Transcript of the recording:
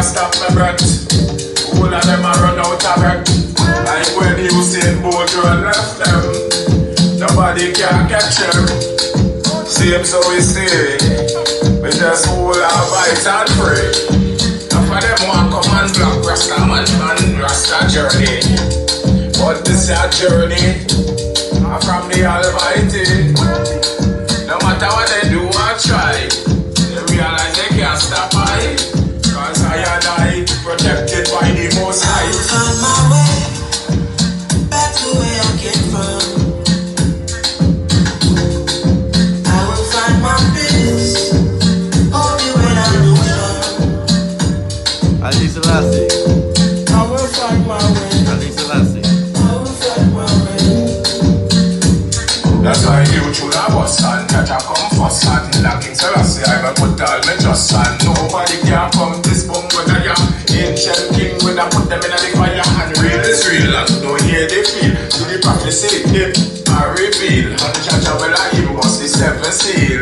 stop my breath. All of them are run out of breath. Like when you see boat run left them, nobody can catch them. Same so we see, we just hold our bites and pray. Enough of them want come and block Rasta man and Rasta journey. But this is a journey from the Almighty. No matter what they do or try, they realize they can't stop I. Cause I and I protected by the Most High. I will find my way back to where I came from. I will find my peace only when I know some. Ali Selassie. I will find my way. Ali Selassie. I will find my way. That's why you should have us and that I come first and King Selassie I will put all my trust and nobody can come this bum with a young ancient king when I put them in the fire and real is real and don't hear they feel to the prophecy hip I reveal and the judge will I give us the 7 seal